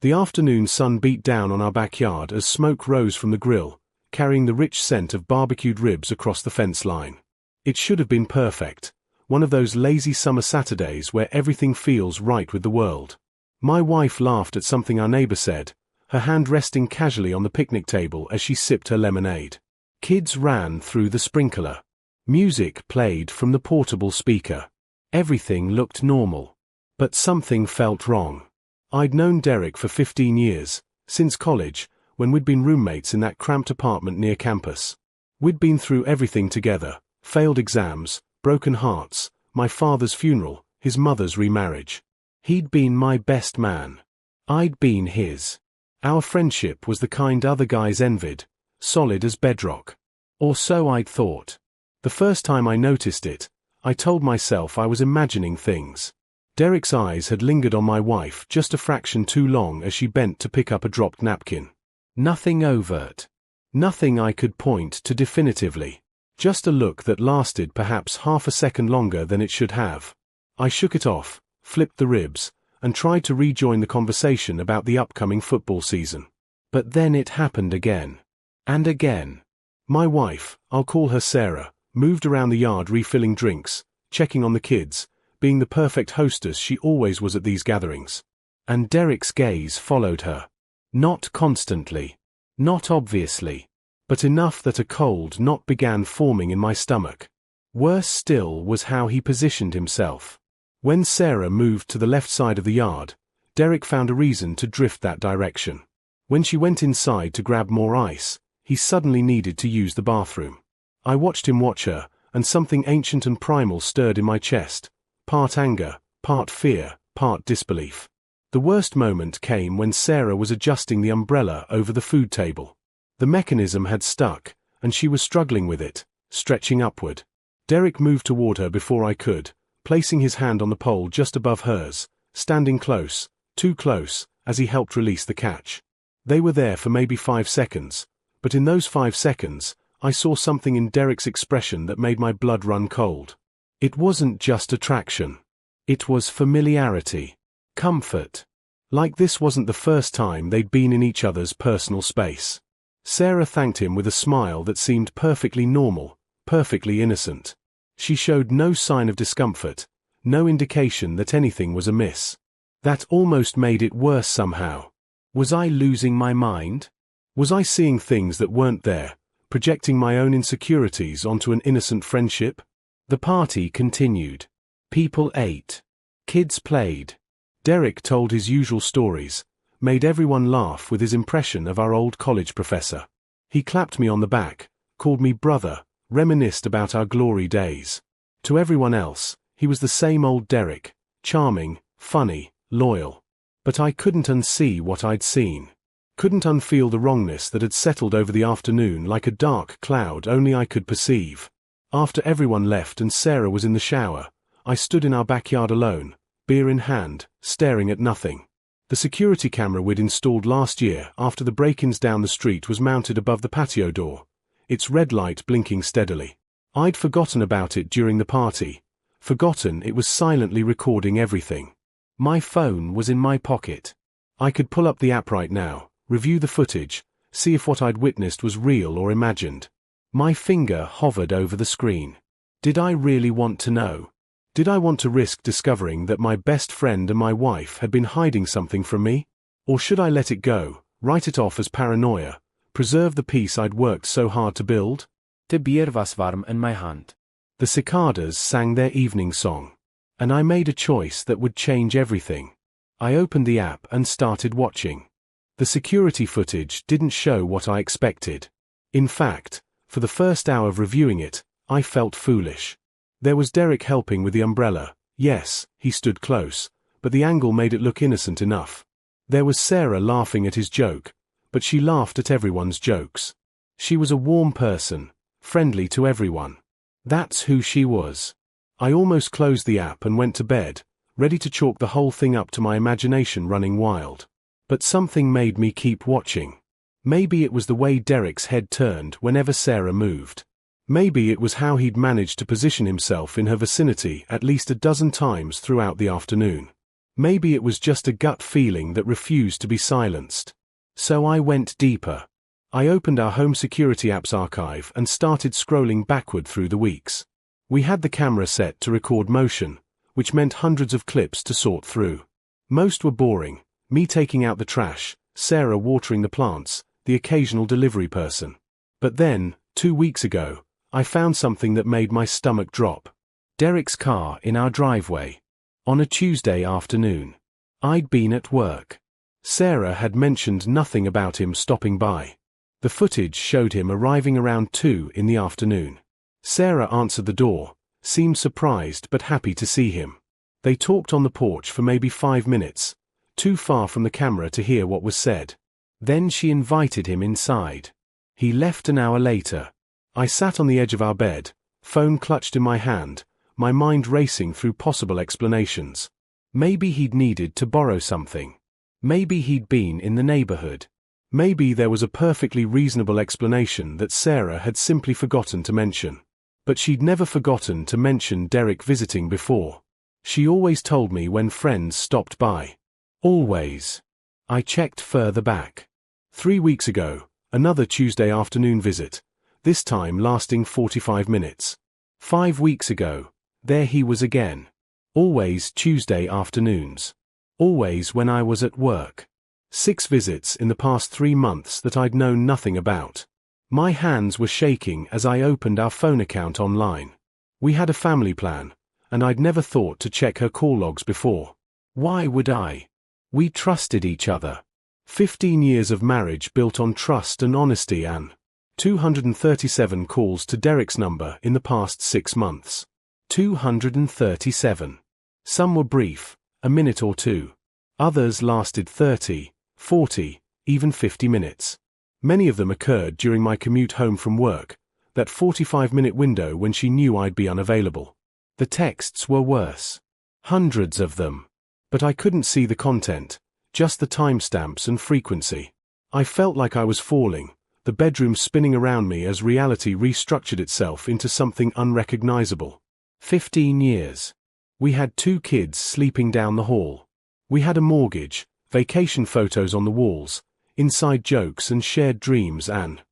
The afternoon sun beat down on our backyard as smoke rose from the grill, carrying the rich scent of barbecued ribs across the fence line. It should have been perfect, one of those lazy summer Saturdays where everything feels right with the world. My wife laughed at something our neighbor said, her hand resting casually on the picnic table as she sipped her lemonade. Kids ran through the sprinkler. Music played from the portable speaker. Everything looked normal. But something felt wrong. I'd known Derek for 15 years, since college, when we'd been roommates in that cramped apartment near campus. We'd been through everything together: failed exams, broken hearts, my father's funeral, his mother's remarriage. He'd been my best man. I'd been his. Our friendship was the kind other guys envied, solid as bedrock. Or so I'd thought. The first time I noticed it, I told myself I was imagining things. Derek's eyes had lingered on my wife just a fraction too long as she bent to pick up a dropped napkin. Nothing overt. Nothing I could point to definitively. Just a look that lasted perhaps half a second longer than it should have. I shook it off, flipped the ribs, and tried to rejoin the conversation about the upcoming football season. But then it happened again. And again. My wife, I'll call her Sarah, moved around the yard refilling drinks, checking on the kids, being the perfect hostess she always was at these gatherings. And Derek's gaze followed her. Not constantly. Not obviously. But enough that a cold knot began forming in my stomach. Worse still was how he positioned himself. When Sarah moved to the left side of the yard, Derek found a reason to drift that direction. When she went inside to grab more ice, he suddenly needed to use the bathroom. I watched him watch her, and something ancient and primal stirred in my chest. Part anger, part fear, part disbelief. The worst moment came when Sarah was adjusting the umbrella over the food table. The mechanism had stuck, and she was struggling with it, stretching upward. Derek moved toward her before I could, placing his hand on the pole just above hers, standing close, too close, as he helped release the catch. They were there for maybe 5 seconds, but in those 5 seconds, I saw something in Derek's expression that made my blood run cold. It wasn't just attraction. It was familiarity. Comfort. Like this wasn't the first time they'd been in each other's personal space. Sarah thanked him with a smile that seemed perfectly normal, perfectly innocent. She showed no sign of discomfort, no indication that anything was amiss. That almost made it worse somehow. Was I losing my mind? Was I seeing things that weren't there, projecting my own insecurities onto an innocent friendship? The party continued. People ate. Kids played. Derek told his usual stories, made everyone laugh with his impression of our old college professor. He clapped me on the back, called me brother, reminisced about our glory days. To everyone else, he was the same old Derek, charming, funny, loyal. But I couldn't unsee what I'd seen. Couldn't unfeel the wrongness that had settled over the afternoon like a dark cloud only I could perceive. After everyone left and Sarah was in the shower, I stood in our backyard alone, beer in hand, staring at nothing. The security camera we'd installed last year after the break-ins down the street was mounted above the patio door, its red light blinking steadily. I'd forgotten about it during the party, forgotten it was silently recording everything. My phone was in my pocket. I could pull up the app right now, review the footage, see if what I'd witnessed was real or imagined. My finger hovered over the screen. Did I really want to know? Did I want to risk discovering that my best friend and my wife had been hiding something from me? Or should I let it go, write it off as paranoia, preserve the peace I'd worked so hard to build? De bier was warm in my hand. The cicadas sang their evening song. And I made a choice that would change everything. I opened the app and started watching. The security footage didn't show what I expected. In fact, for the first hour of reviewing it, I felt foolish. There was Derek helping with the umbrella. Yes, he stood close, but the angle made it look innocent enough. There was Sarah laughing at his joke, but she laughed at everyone's jokes. She was a warm person, friendly to everyone. That's who she was. I almost closed the app and went to bed, ready to chalk the whole thing up to my imagination running wild. But something made me keep watching. Maybe it was the way Derek's head turned whenever Sarah moved. Maybe it was how he'd managed to position himself in her vicinity at least a dozen times throughout the afternoon. Maybe it was just a gut feeling that refused to be silenced. So I went deeper. I opened our home security apps archive and started scrolling backward through the weeks. We had the camera set to record motion, which meant hundreds of clips to sort through. Most were boring, me taking out the trash, Sarah watering the plants, the occasional delivery person. But then, 2 weeks ago, I found something that made my stomach drop. Derek's car in our driveway. On a Tuesday afternoon. I'd been at work. Sarah had mentioned nothing about him stopping by. The footage showed him arriving around 2 in the afternoon. Sarah answered the door, seemed surprised but happy to see him. They talked on the porch for maybe 5 minutes, too far from the camera to hear what was said. Then she invited him inside. He left an hour later. I sat on the edge of our bed, phone clutched in my hand, my mind racing through possible explanations. Maybe he'd needed to borrow something. Maybe he'd been in the neighborhood. Maybe there was a perfectly reasonable explanation that Sarah had simply forgotten to mention. But she'd never forgotten to mention Derek visiting before. She always told me when friends stopped by. Always. I checked further back. 3 weeks ago, another Tuesday afternoon visit, this time lasting 45 minutes. 5 weeks ago, there he was again. Always Tuesday afternoons. Always when I was at work. 6 visits in the past 3 months that I'd known nothing about. My hands were shaking as I opened our phone account online. We had a family plan, and I'd never thought to check her call logs before. Why would I? We trusted each other. 15 years of marriage built on trust and honesty, and 237 calls to Derek's number in the past 6 months. 237. Some were brief, a minute or two. Others lasted 30, 40, even 50 minutes. Many of them occurred during my commute home from work, that 45-minute window when she knew I'd be unavailable. The texts were worse. Hundreds of them. But I couldn't see the content, just the timestamps and frequency. I felt like I was falling, the bedroom spinning around me as reality restructured itself into something unrecognizable. 15 years. We had 2 kids sleeping down the hall. We had a mortgage, vacation photos on the walls, inside jokes and shared dreams, and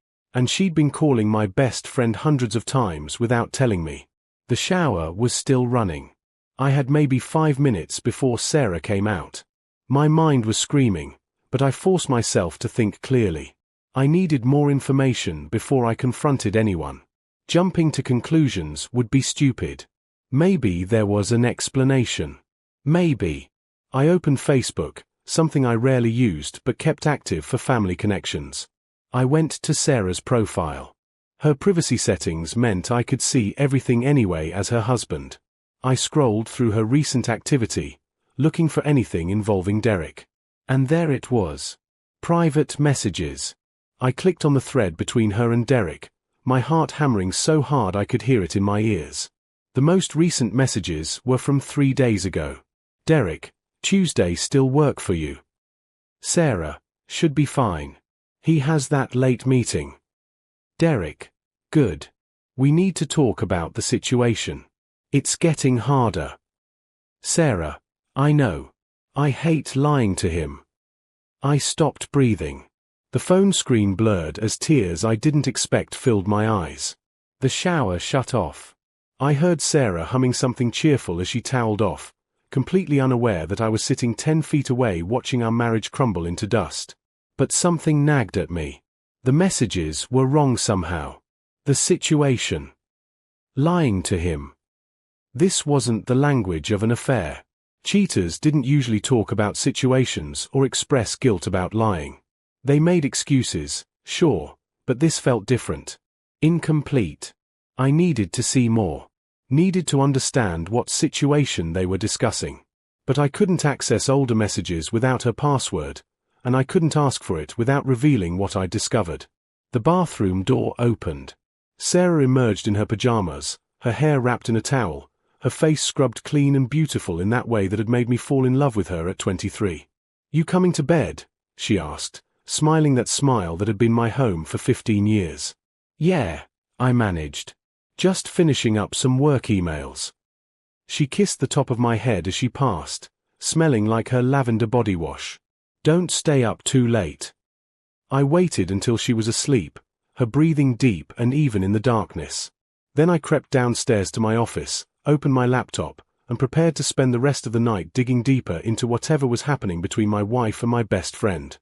she'd been calling my best friend hundreds of times without telling me. The shower was still running. I had maybe 5 minutes before Sarah came out. My mind was screaming, but I forced myself to think clearly. I needed more information before I confronted anyone. Jumping to conclusions would be stupid. Maybe there was an explanation. Maybe. I opened Facebook, something I rarely used but kept active for family connections. I went to Sarah's profile. Her privacy settings meant I could see everything anyway as her husband. I scrolled through her recent activity, looking for anything involving Derek. And there it was. Private messages. I clicked on the thread between her and Derek, my heart hammering so hard I could hear it in my ears. The most recent messages were from 3 days ago. Derek, Tuesday still work for you? Sarah, should be fine. He has that late meeting. Derek, good. We need to talk about the situation. It's getting harder. Sarah, I know. I hate lying to him. I stopped breathing. The phone screen blurred as tears I didn't expect filled my eyes. The shower shut off. I heard Sarah humming something cheerful as she toweled off, completely unaware that I was sitting 10 feet away watching our marriage crumble into dust. But something nagged at me. The messages were wrong somehow. The situation. Lying to him. This wasn't the language of an affair. Cheaters didn't usually talk about situations or express guilt about lying. They made excuses, sure, but this felt different. Incomplete. I needed to see more. Needed to understand what situation they were discussing. But I couldn't access older messages without her password, and I couldn't ask for it without revealing what I'd discovered. The bathroom door opened. Sarah emerged in her pajamas, her hair wrapped in a towel, her face scrubbed clean and beautiful in that way that had made me fall in love with her at 23. You coming to bed? She asked, smiling that smile that had been my home for 15 years. Yeah, I managed. Just finishing up some work emails. She kissed the top of my head as she passed, smelling like her lavender body wash. Don't stay up too late. I waited until she was asleep, her breathing deep and even in the darkness. Then I crept downstairs to my office, opened my laptop, and prepared to spend the rest of the night digging deeper into whatever was happening between my wife and my best friend.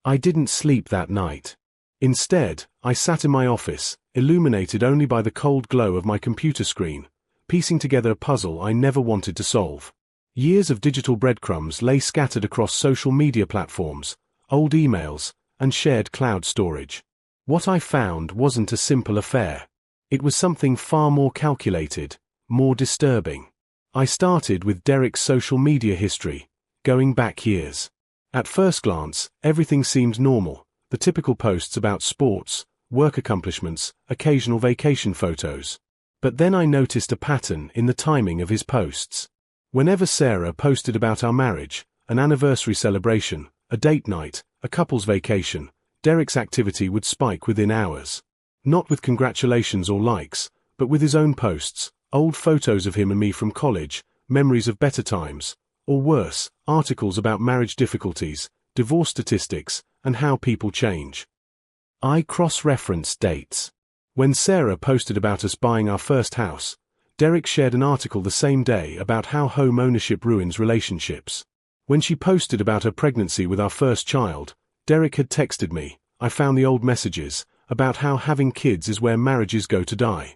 I didn't sleep that night. Instead, I sat in my office, illuminated only by the cold glow of my computer screen, piecing together a puzzle I never wanted to solve. Years of digital breadcrumbs lay scattered across social media platforms, old emails, and shared cloud storage. What I found wasn't a simple affair. It was something far more calculated, more disturbing. I started with Derek's social media history, going back years. At first glance, everything seemed normal, the typical posts about sports, work accomplishments, occasional vacation photos. But then I noticed a pattern in the timing of his posts. Whenever Sarah posted about our marriage, an anniversary celebration, a date night, a couple's vacation, Derek's activity would spike within hours. Not with congratulations or likes, but with his own posts, old photos of him and me from college, memories of better times, or worse, articles about marriage difficulties, divorce statistics, and how people change. I cross-referenced dates. When Sarah posted about us buying our first house, Derek shared an article the same day about how home ownership ruins relationships. When she posted about her pregnancy with our first child, Derek had texted me. I found the old messages about how having kids is where marriages go to die.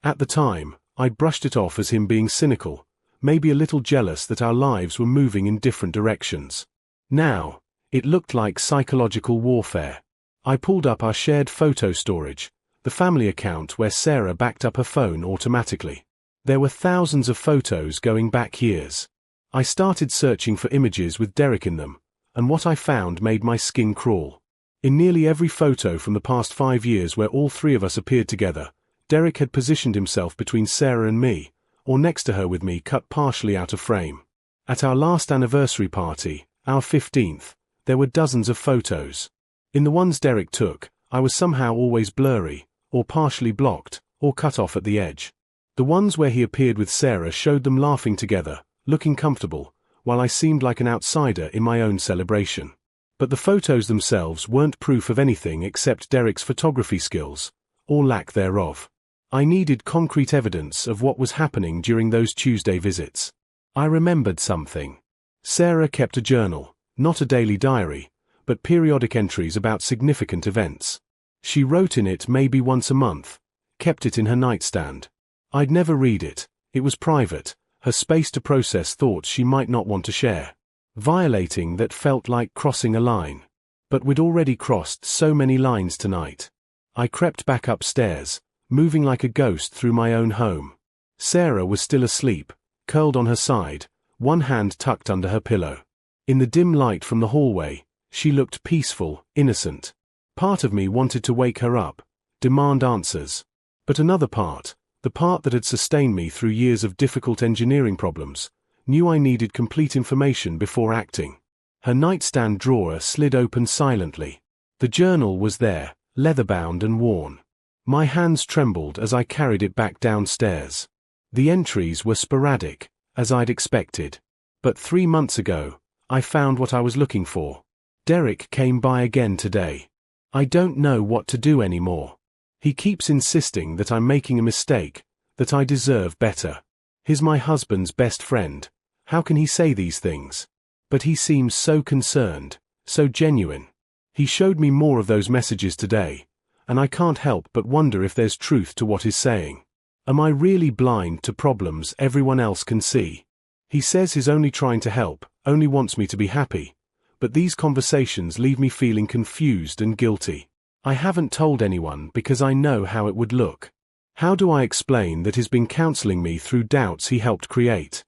At the time, I brushed it off as him being cynical, maybe a little jealous that our lives were moving in different directions. Now, it looked like psychological warfare. I pulled up our shared photo storage, the family account where Sarah backed up her phone automatically. There were thousands of photos going back years. I started searching for images with Derek in them, and what I found made my skin crawl. In nearly every photo from the past 5 years where all three of us appeared together, Derek had positioned himself between Sarah and me, or next to her with me cut partially out of frame. At our last anniversary party, our 15th, there were dozens of photos. In the ones Derek took, I was somehow always blurry, or partially blocked, or cut off at the edge. The ones where he appeared with Sarah showed them laughing together, looking comfortable, while I seemed like an outsider in my own celebration. But the photos themselves weren't proof of anything except Derek's photography skills, or lack thereof. I needed concrete evidence of what was happening during those Tuesday visits. I remembered something. Sarah kept a journal, not a daily diary, but periodic entries about significant events. She wrote in it maybe once a month, kept it in her nightstand. I'd never read it, it was private, her space to process thoughts she might not want to share. Violating that felt like crossing a line. But we'd already crossed so many lines tonight. I crept back upstairs, moving like a ghost through my own home. Sarah was still asleep, curled on her side, one hand tucked under her pillow. In the dim light from the hallway, she looked peaceful, innocent. Part of me wanted to wake her up, demand answers. But another part, the part that had sustained me through years of difficult engineering problems, knew I needed complete information before acting. Her nightstand drawer slid open silently. The journal was there, leather-bound and worn. My hands trembled as I carried it back downstairs. The entries were sporadic, as I'd expected. But 3 months ago, I found what I was looking for. Derek came by again today. I don't know what to do anymore. He keeps insisting that I'm making a mistake, that I deserve better. He's my husband's best friend. How can he say these things? But he seems so concerned, so genuine. He showed me more of those messages today, and I can't help but wonder if there's truth to what he's saying. Am I really blind to problems everyone else can see? He says he's only trying to help, only wants me to be happy. But these conversations leave me feeling confused and guilty. I haven't told anyone because I know how it would look. How do I explain that he's been counseling me through doubts he helped create?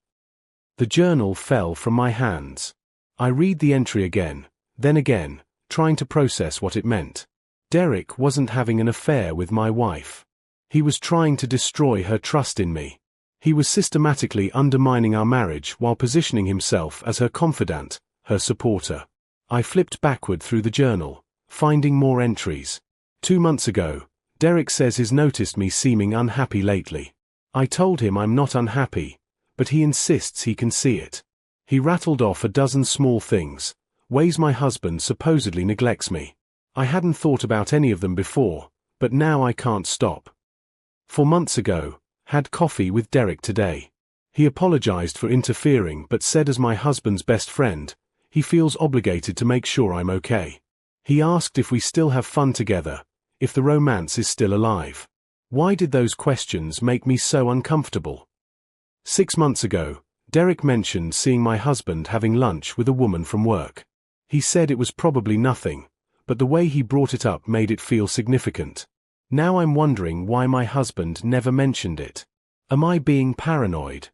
The journal fell from my hands. I read the entry again, then again, trying to process what it meant. Derek wasn't having an affair with my wife. He was trying to destroy her trust in me. He was systematically undermining our marriage while positioning himself as her confidant, her supporter. I flipped backward through the journal, finding more entries. 2 months ago, Derek says he's noticed me seeming unhappy lately. I told him I'm not unhappy, but he insists he can see it. He rattled off a dozen small things, ways my husband supposedly neglects me. I hadn't thought about any of them before, but now I can't stop. 4 months ago, had coffee with Derek today. He apologized for interfering but said as my husband's best friend, he feels obligated to make sure I'm okay. He asked if we still have fun together, if the romance is still alive. Why did those questions make me so uncomfortable? 6 months ago, Derek mentioned seeing my husband having lunch with a woman from work. He said it was probably nothing, but the way he brought it up made it feel significant. Now I'm wondering why my husband never mentioned it. Am I being paranoid?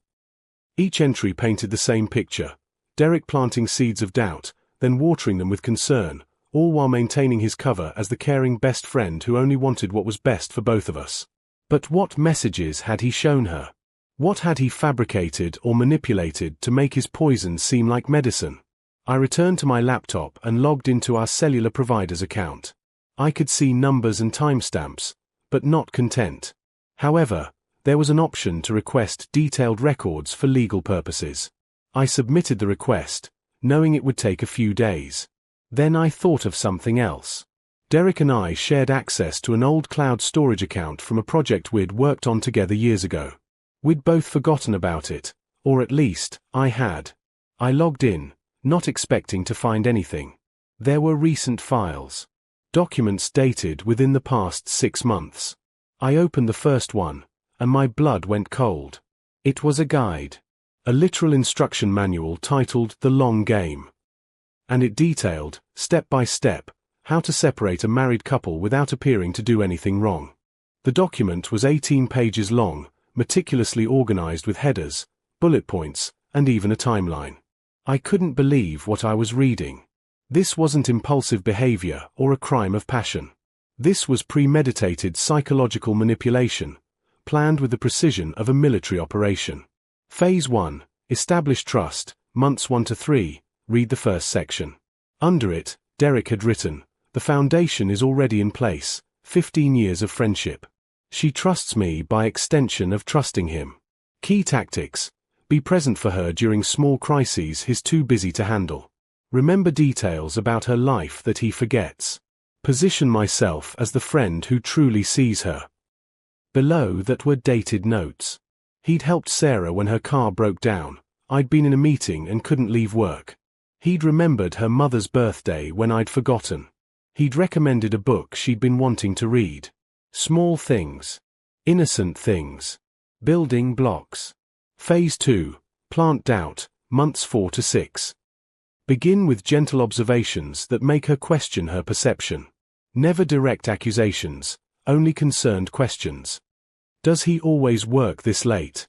Each entry painted the same picture. Derek planting seeds of doubt, then watering them with concern, all while maintaining his cover as the caring best friend who only wanted what was best for both of us. But what messages had he shown her? What had he fabricated or manipulated to make his poison seem like medicine? I returned to my laptop and logged into our cellular provider's account. I could see numbers and timestamps, but not content. However, there was an option to request detailed records for legal purposes. I submitted the request, knowing it would take a few days. Then I thought of something else. Derek and I shared access to an old cloud storage account from a project we'd worked on together years ago. We'd both forgotten about it, or at least, I had. I logged in, not expecting to find anything. There were recent files. Documents dated within the past 6 months. I opened the first one, and my blood went cold. It was a guide. A literal instruction manual titled The Long Game. And it detailed, step by step, how to separate a married couple without appearing to do anything wrong. The document was 18 pages long, meticulously organized with headers, bullet points, and even a timeline. I couldn't believe what I was reading. This wasn't impulsive behavior or a crime of passion. This was premeditated psychological manipulation, planned with the precision of a military operation. Phase 1, Establish Trust, months 1 to 3, read the first section. Under it, Derek had written, the foundation is already in place, 15 years of friendship. She trusts me by extension of trusting him. Key tactics, be present for her during small crises he's too busy to handle. Remember details about her life that he forgets. Position myself as the friend who truly sees her. Below that were dated notes. He'd helped Sarah when her car broke down. I'd been in a meeting and couldn't leave work. He'd remembered her mother's birthday when I'd forgotten. He'd recommended a book she'd been wanting to read. Small things. Innocent things. Building blocks. Phase 2, Plant Doubt, months 4 to 6. Begin with gentle observations that make her question her perception. Never direct accusations, only concerned questions. Does he always work this late?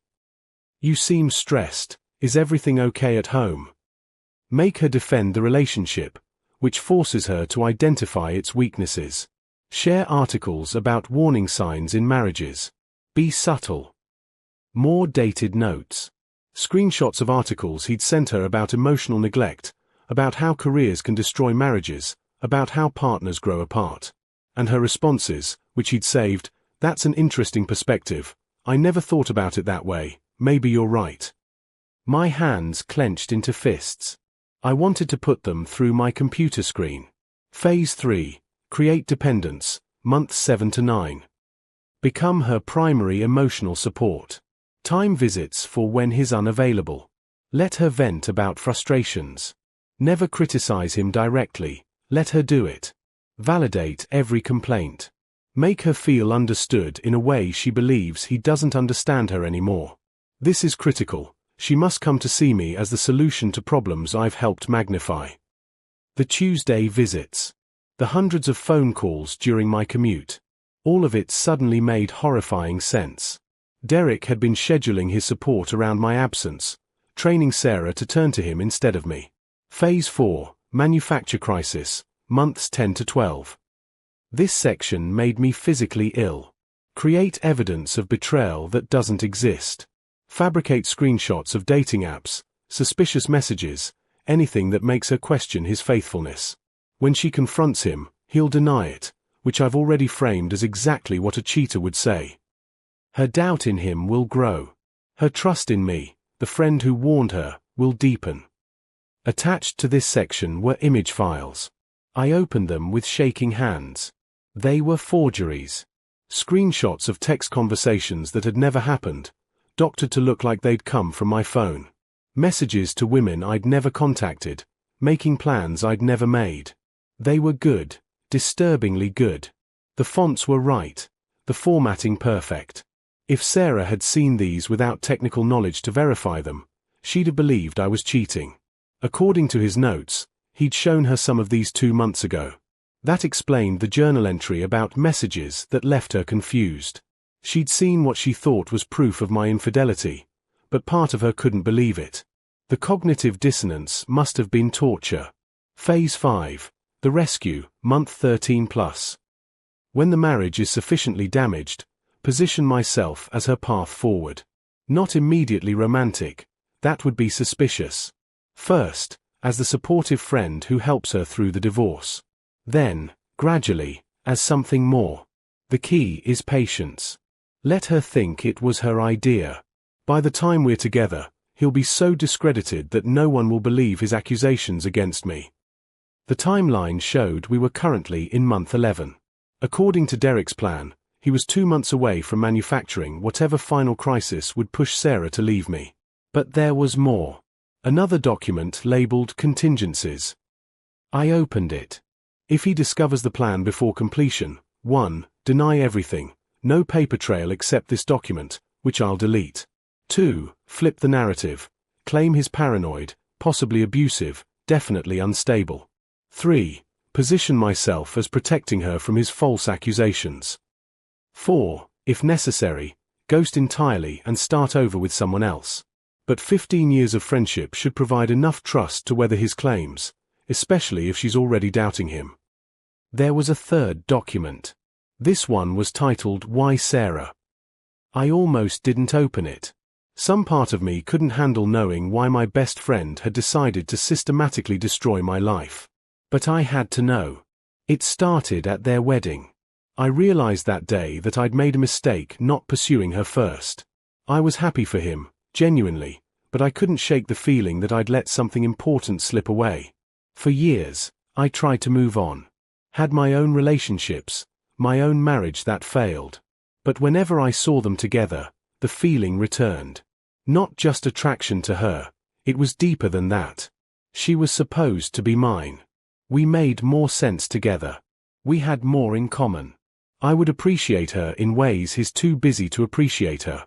You seem stressed. Is everything okay at home? Make her defend the relationship, which forces her to identify its weaknesses. Share articles about warning signs in marriages. Be subtle. More dated notes. Screenshots of articles he'd sent her about emotional neglect, about how careers can destroy marriages, about how partners grow apart. And her responses, which he'd saved, that's an interesting perspective. I never thought about it that way. Maybe you're right. My hands clenched into fists. I wanted to put them through my computer screen. Phase 3, Create Dependence, months 7 to 9. Become her primary emotional support. Time visits for when he's unavailable. Let her vent about frustrations. Never criticize him directly. Let her do it. Validate every complaint. Make her feel understood in a way she believes he doesn't understand her anymore. This is critical. She must come to see me as the solution to problems I've helped magnify. The Tuesday visits. The hundreds of phone calls during my commute. All of it suddenly made horrifying sense. Derek had been scheduling his support around my absence, training Sarah to turn to him instead of me. Phase 4, Manufacture Crisis, months 10 to 12. This section made me physically ill. Create evidence of betrayal that doesn't exist. Fabricate screenshots of dating apps, suspicious messages, anything that makes her question his faithfulness. When she confronts him, he'll deny it, which I've already framed as exactly what a cheater would say. Her doubt in him will grow. Her trust in me, the friend who warned her, will deepen. Attached to this section were image files. I opened them with shaking hands. They were forgeries. Screenshots of text conversations that had never happened, doctored to look like they'd come from my phone. Messages to women I'd never contacted, making plans I'd never made. They were good, disturbingly good. The fonts were right, the formatting perfect. If Sarah had seen these without technical knowledge to verify them, she'd have believed I was cheating. According to his notes, he'd shown her some of these 2 months ago. That explained the journal entry about messages that left her confused. She'd seen what she thought was proof of my infidelity, but part of her couldn't believe it. The cognitive dissonance must have been torture. Phase 5. The rescue, month 13+. When the marriage is sufficiently damaged, position myself as her path forward. Not immediately romantic, that would be suspicious. First, as the supportive friend who helps her through the divorce. Then, gradually, as something more. The key is patience. Let her think it was her idea. By the time we're together, he'll be so discredited that no one will believe his accusations against me. The timeline showed we were currently in month 11. According to Derek's plan, he was 2 months away from manufacturing whatever final crisis would push Sarah to leave me. But there was more. Another document labeled contingencies. I opened it. If he discovers the plan before completion, 1. Deny everything, no paper trail except this document, which I'll delete. 2. Flip the narrative, claim he's paranoid, possibly abusive, definitely unstable. 3. Position myself as protecting her from his false accusations. 4. If necessary, ghost entirely and start over with someone else. But 15 years of friendship should provide enough trust to weather his claims, especially if she's already doubting him. There was a third document. This one was titled Why Sarah? I almost didn't open it. Some part of me couldn't handle knowing why my best friend had decided to systematically destroy my life. But I had to know. It started at their wedding. I realized that day that I'd made a mistake not pursuing her first. I was happy for him, genuinely, but I couldn't shake the feeling that I'd let something important slip away. For years, I tried to move on. Had my own relationships, my own marriage that failed. But whenever I saw them together, the feeling returned. Not just attraction to her, it was deeper than that. She was supposed to be mine. We made more sense together. We had more in common. I would appreciate her in ways he's too busy to appreciate her.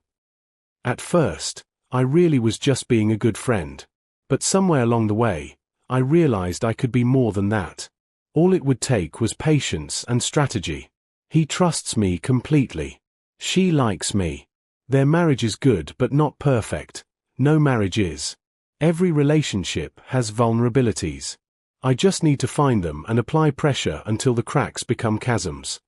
At first, I really was just being a good friend. But somewhere along the way, I realized I could be more than that. All it would take was patience and strategy. He trusts me completely. She likes me. Their marriage is good but not perfect. No marriage is. Every relationship has vulnerabilities. I just need to find them and apply pressure until the cracks become chasms.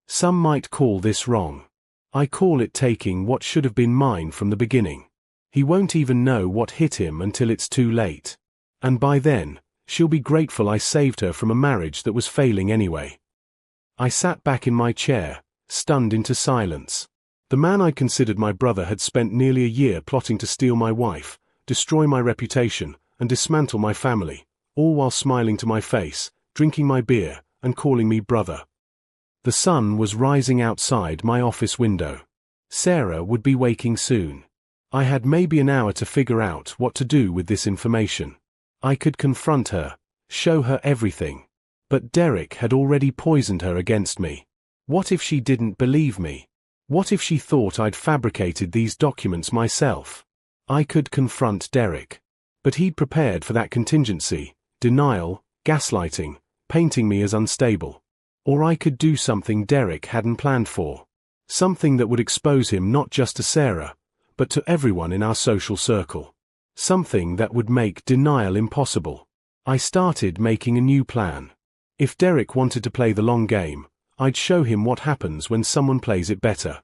Some might call this wrong. I call it taking what should have been mine from the beginning. He won't even know what hit him until it's too late. And by then, she'll be grateful I saved her from a marriage that was failing anyway. I sat back in my chair, stunned into silence. The man I considered my brother had spent nearly a year plotting to steal my wife, destroy my reputation, and dismantle my family, all while smiling to my face, drinking my beer, and calling me brother. The sun was rising outside my office window. Sarah would be waking soon. I had maybe an hour to figure out what to do with this information. I could confront her, show her everything. But Derek had already poisoned her against me. What if she didn't believe me? What if she thought I'd fabricated these documents myself? I could confront Derek. But he'd prepared for that contingency, denial, gaslighting, painting me as unstable. Or I could do something Derek hadn't planned for. Something that would expose him not just to Sarah, but to everyone in our social circle. Something that would make denial impossible. I started making a new plan. If Derek wanted to play the long game, I'd show him what happens when someone plays it better.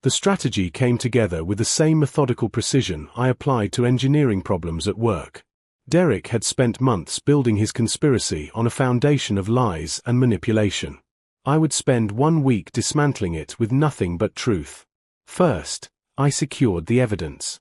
The strategy came together with the same methodical precision I applied to engineering problems at work. Derek had spent months building his conspiracy on a foundation of lies and manipulation. I would spend 1 week dismantling it with nothing but truth. First, I secured the evidence.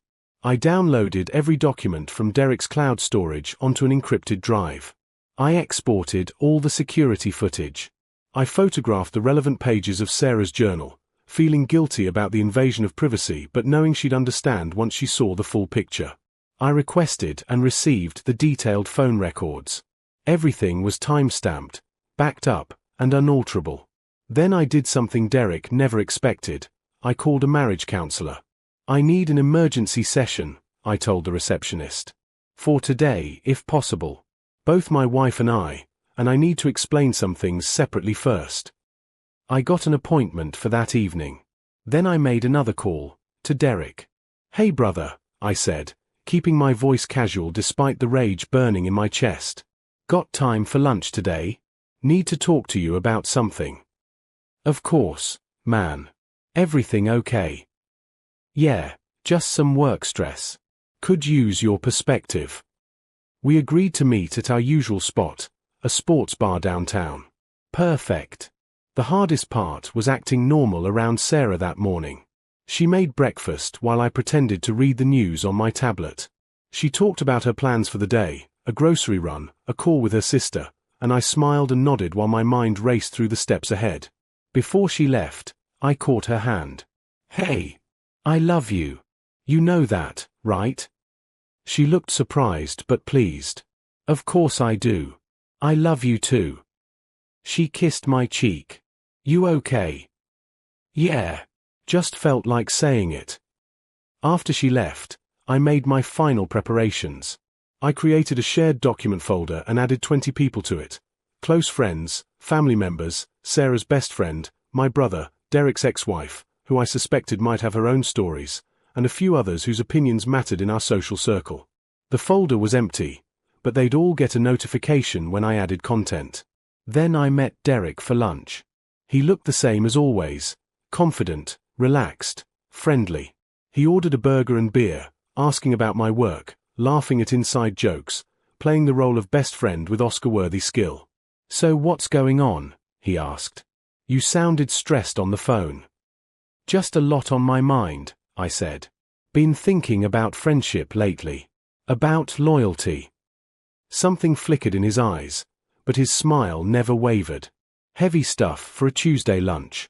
I downloaded every document from Derek's cloud storage onto an encrypted drive. I exported all the security footage. I photographed the relevant pages of Sarah's journal, feeling guilty about the invasion of privacy but knowing she'd understand once she saw the full picture. I requested and received the detailed phone records. Everything was time-stamped, backed up, and unalterable. Then I did something Derek never expected. I called a marriage counselor. "I need an emergency session," I told the receptionist. "For today, if possible. Both my wife and I need to explain some things separately first." I got an appointment for that evening. Then I made another call, to Derek. "Hey brother," I said, keeping my voice casual despite the rage burning in my chest. "Got time for lunch today? Need to talk to you about something." "Of course, man. Everything okay?" "Yeah, just some work stress. Could use your perspective." We agreed to meet at our usual spot, a sports bar downtown. Perfect. The hardest part was acting normal around Sarah that morning. She made breakfast while I pretended to read the news on my tablet. She talked about her plans for the day, a grocery run, a call with her sister, and I smiled and nodded while my mind raced through the steps ahead. Before she left, I caught her hand. "Hey, I love you. You know that, right?" She looked surprised but pleased. "Of course I do. I love you too." She kissed my cheek. "You okay?" "Yeah." Just felt like saying it. After she left, I made my final preparations. I created a shared document folder and added 20 people to it. Close friends, family members, Sarah's best friend, my brother, Derek's ex-wife, who I suspected might have her own stories, and a few others whose opinions mattered in our social circle. The folder was empty, but they'd all get a notification when I added content. Then I met Derek for lunch. He looked the same as always, confident, relaxed, friendly. He ordered a burger and beer, asking about my work, laughing at inside jokes, playing the role of best friend with Oscar-worthy skill. "So what's going on?" he asked. "You sounded stressed on the phone." "Just a lot on my mind," I said. "Been thinking about friendship lately. About loyalty." Something flickered in his eyes, but his smile never wavered. "Heavy stuff for a Tuesday lunch."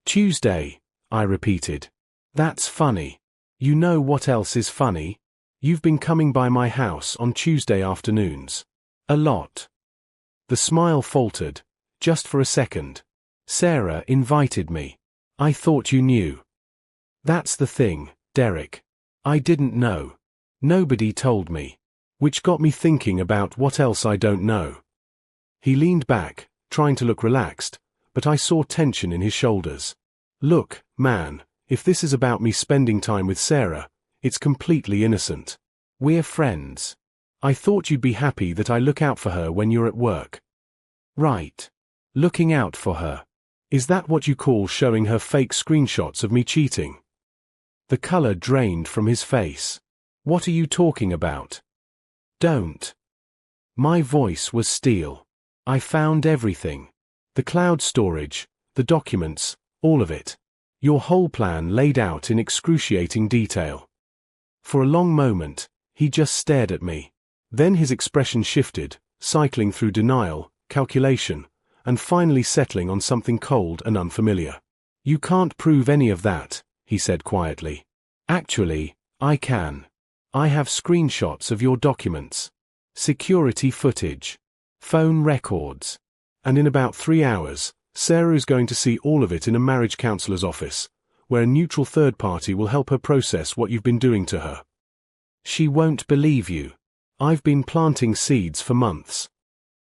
"Tuesday," I repeated. "That's funny. You know what else is funny? You've been coming by my house on Tuesday afternoons. A lot." The smile faltered, just for a second. "Sarah invited me. I thought you knew." "That's the thing, Derek. I didn't know. Nobody told me. Which got me thinking about what else I don't know." He leaned back, trying to look relaxed, but I saw tension in his shoulders. "Look, man, if this is about me spending time with Sarah, it's completely innocent. We're friends. I thought you'd be happy that I look out for her when you're at work." "Right. Looking out for her. Is that what you call showing her fake screenshots of me cheating?" The color drained from his face. "What are you talking about?" "Don't." My voice was steel. "I found everything. The cloud storage, the documents, all of it. Your whole plan laid out in excruciating detail." For a long moment, he just stared at me. Then his expression shifted, cycling through denial, calculation, and finally settling on something cold and unfamiliar. "You can't prove any of that," he said quietly. "Actually, I can. I have screenshots of your documents, security footage, phone records. And in about 3 hours, Sarah is going to see all of it in a marriage counselor's office, where a neutral third party will help her process what you've been doing to her. She won't believe you. I've been planting seeds for months."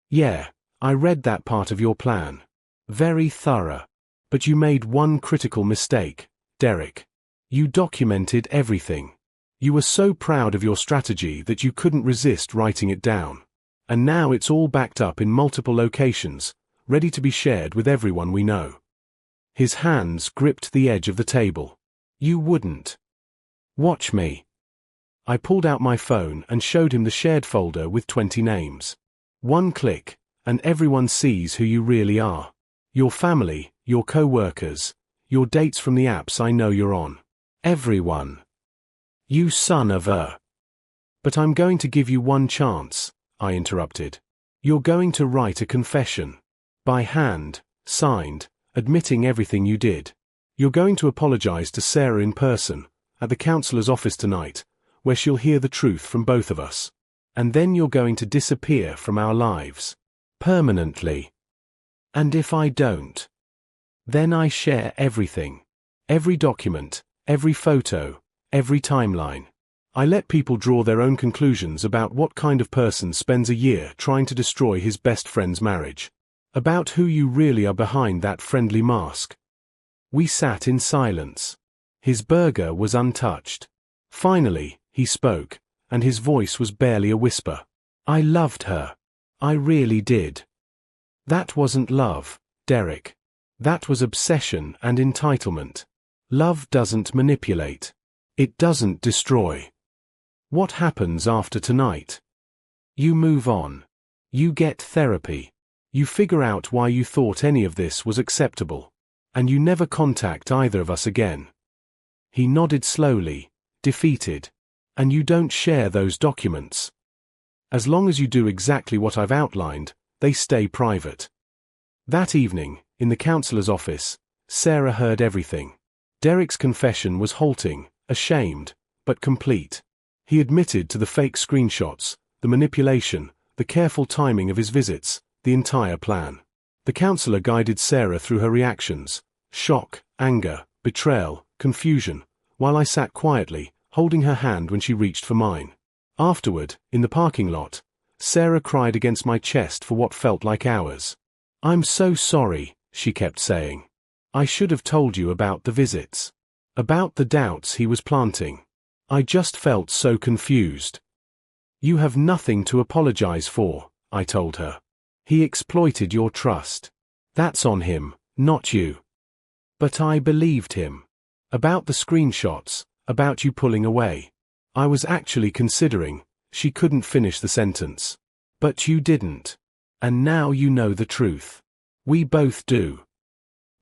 "Yeah, I read that part of your plan. Very thorough. But you made one critical mistake, Derek. You documented everything. You were so proud of your strategy that you couldn't resist writing it down. And now it's all backed up in multiple locations, ready to be shared with everyone we know." His hands gripped the edge of the table. "You wouldn't. Watch me." I pulled out my phone and showed him the shared folder with 20 names. "One click, and everyone sees who you really are. Your family, your co-workers, your dates from the apps I know you're on. Everyone. You son of a... But I'm going to give you one chance, I interrupted. You're going to write a confession. By hand, signed, admitting everything you did. You're going to apologize to Sarah in person, at the counselor's office tonight, where she'll hear the truth from both of us. And then you're going to disappear from our lives. Permanently. And if I don't? Then I share everything. Every document, every photo, every timeline. I let people draw their own conclusions about what kind of person spends a year trying to destroy his best friend's marriage. About who you really are behind that friendly mask. We sat in silence. His burger was untouched. Finally, he spoke, and his voice was barely a whisper. I loved her. I really did. That wasn't love, Derek. That was obsession and entitlement. Love doesn't manipulate. It doesn't destroy. What happens after tonight? You move on. You get therapy. You figure out why you thought any of this was acceptable. And you never contact either of us again. He nodded slowly, defeated. And you don't share those documents. As long as you do exactly what I've outlined, they stay private. That evening, in the counselor's office, Sarah heard everything. Derek's confession was halting, ashamed, but complete. He admitted to the fake screenshots, the manipulation, the careful timing of his visits, the entire plan. The counselor guided Sarah through her reactions, shock, anger, betrayal, confusion, while I sat quietly, holding her hand when she reached for mine. Afterward, in the parking lot, Sarah cried against my chest for what felt like hours. I'm so sorry, she kept saying. I should have told you about the visits. About the doubts he was planting. I just felt so confused. You have nothing to apologize for, I told her. He exploited your trust. That's on him, not you. But I believed him. About the screenshots, about you pulling away. I was actually considering. She couldn't finish the sentence. But you didn't. And now you know the truth. We both do.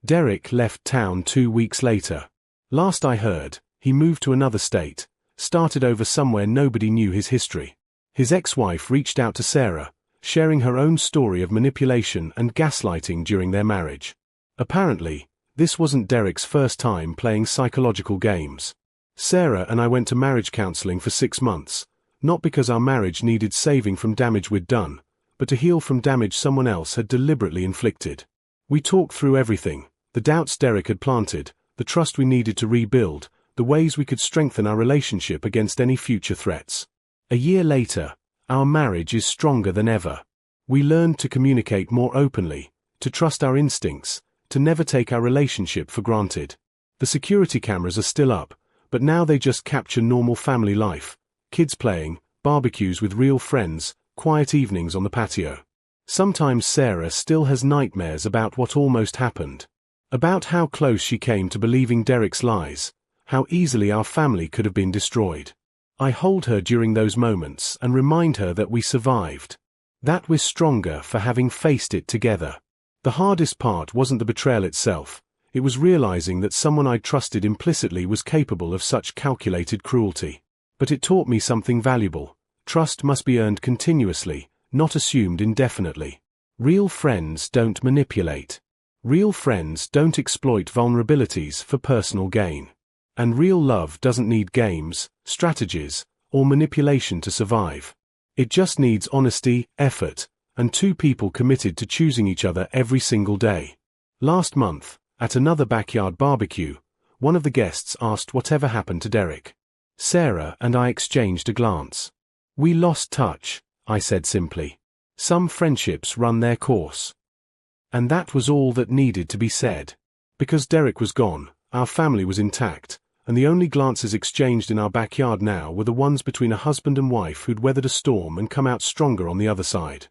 Derek left town 2 weeks later. Last I heard, he moved to another state, started over somewhere nobody knew his history. His ex-wife reached out to Sarah, sharing her own story of manipulation and gaslighting during their marriage. Apparently, this wasn't Derek's first time playing psychological games. Sarah and I went to marriage counseling for 6 months, not because our marriage needed saving from damage we'd done, but to heal from damage someone else had deliberately inflicted. We talked through everything, the doubts Derek had planted, the trust we needed to rebuild, the ways we could strengthen our relationship against any future threats. A year later, our marriage is stronger than ever. We learned to communicate more openly, to trust our instincts, to never take our relationship for granted. The security cameras are still up, but now they just capture normal family life, kids playing, barbecues with real friends, quiet evenings on the patio. Sometimes Sarah still has nightmares about what almost happened. About how close she came to believing Derek's lies, how easily our family could have been destroyed. I hold her during those moments and remind her that we survived. That we're stronger for having faced it together. The hardest part wasn't the betrayal itself, it was realizing that someone I'd trusted implicitly was capable of such calculated cruelty. But it taught me something valuable. Trust must be earned continuously, not assumed indefinitely. Real friends don't manipulate. Real friends don't exploit vulnerabilities for personal gain. And real love doesn't need games, strategies, or manipulation to survive. It just needs honesty, effort, and 2 people committed to choosing each other every single day. Last month, at another backyard barbecue, one of the guests asked whatever happened to Derek. Sarah and I exchanged a glance. We lost touch, I said simply. Some friendships run their course. And that was all that needed to be said. Because Derek was gone, our family was intact, and the only glances exchanged in our backyard now were the ones between a husband and wife who'd weathered a storm and come out stronger on the other side.